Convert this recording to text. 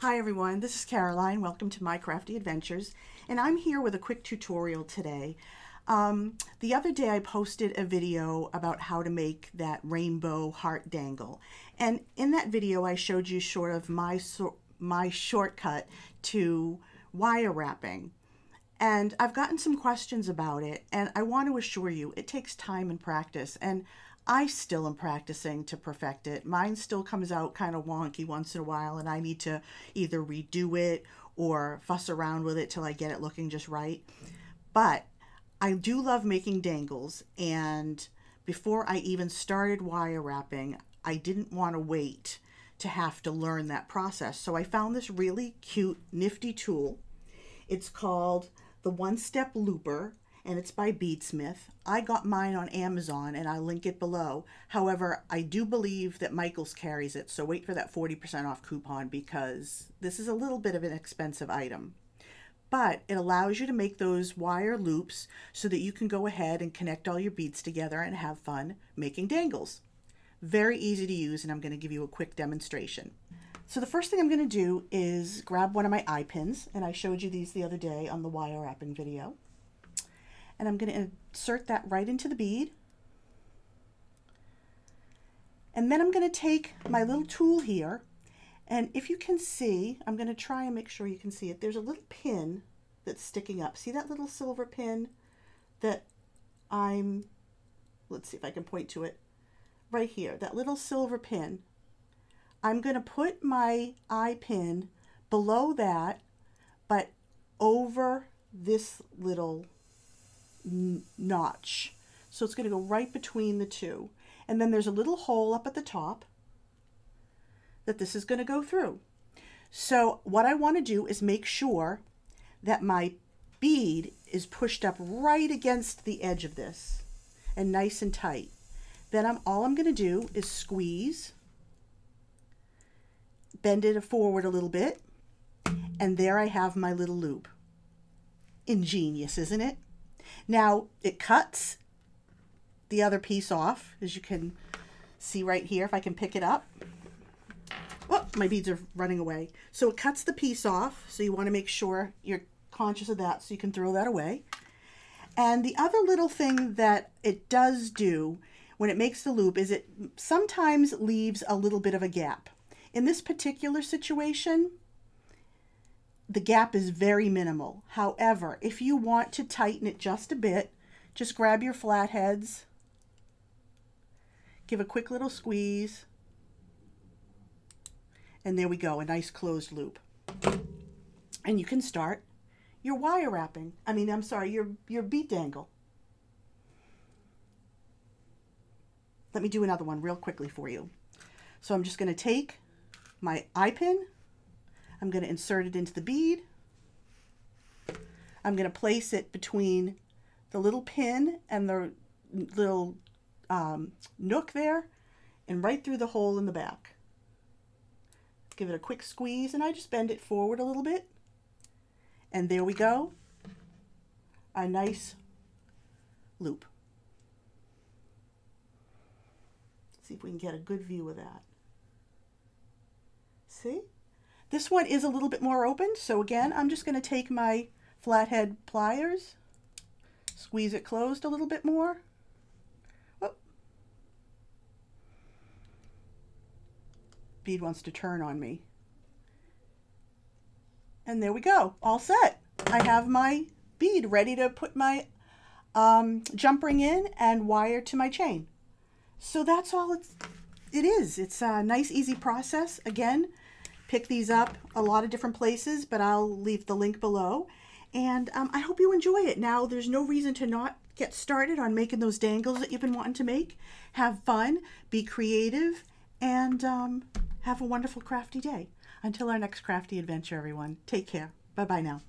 Hi everyone, this is Caroline. Welcome to My Crafty Adventures, and I'm here with a quick tutorial today. The other day I posted a video about how to make that rainbow heart dangle, and in that video I showed you sort of my shortcut to wire wrapping. And I've gotten some questions about it, and I want to assure you it takes time and practice, and I still am practicing to perfect it. Mine still comes out kind of wonky once in a while, and I need to either redo it or fuss around with it till I get it looking just right. But I do love making dangles, and before I even started wire wrapping, I didn't want to wait to have to learn that process. So I found this really cute, nifty tool. It's called the OneStep Looper, and it's by Beadsmith. I got mine on Amazon, and I'll link it below. However, I do believe that Michaels carries it, so wait for that 40% off coupon because this is a little bit of an expensive item. But it allows you to make those wire loops so that you can go ahead and connect all your beads together and have fun making dangles. Very easy to use, and I'm going to give you a quick demonstration. So the first thing I'm going to do is grab one of my eye pins, and I showed you these the other day on the wire wrapping video. And I'm going to insert that right into the bead. And then I'm going to take my little tool here, and if you can see, I'm going to try and make sure you can see it. There's a little pin that's sticking up. See that little silver pin that let's see if I can point to it. Right here, that little silver pin. I'm going to put my eye pin below that, but over this little notch. So it's going to go right between the two. And then there's a little hole up at the top that this is going to go through. So what I want to do is make sure that my bead is pushed up right against the edge of this and nice and tight. Then all I'm going to do is squeeze, bend it forward a little bit, and there I have my little loop. Ingenious, isn't it? Now it cuts the other piece off, as you can see right here, if I can pick it up. Oh, my beads are running away. So it cuts the piece off, so you want to make sure you're conscious of that so you can throw that away. And the other little thing that it does do when it makes the loop is it sometimes leaves a little bit of a gap. In this particular situation, the gap is very minimal. However, if you want to tighten it just a bit, just grab your flatheads, give a quick little squeeze, and there we go, a nice closed loop. And you can start your wire wrapping. Your bead dangle. Let me do another one real quickly for you. So I'm just going to take my eye pin, I'm going to insert it into the bead. I'm going to place it between the little pin and the little nook there, and right through the hole in the back. Give it a quick squeeze, and I just bend it forward a little bit. And there we go. A nice loop. Let's see if we can get a good view of that. See? This one is a little bit more open, so again, I'm just going to take my flathead pliers, squeeze it closed a little bit more. Oh. Bead wants to turn on me. And there we go, all set. I have my bead ready to put my jump ring in and wire to my chain. So that's all it is. It's a nice, easy process. Again, pick these up a lot of different places, but I'll leave the link below. And I hope you enjoy it. Now, there's no reason to not get started on making those dangles that you've been wanting to make. Have fun, be creative, and have a wonderful crafty day. Until our next crafty adventure, everyone. Take care. Bye-bye now.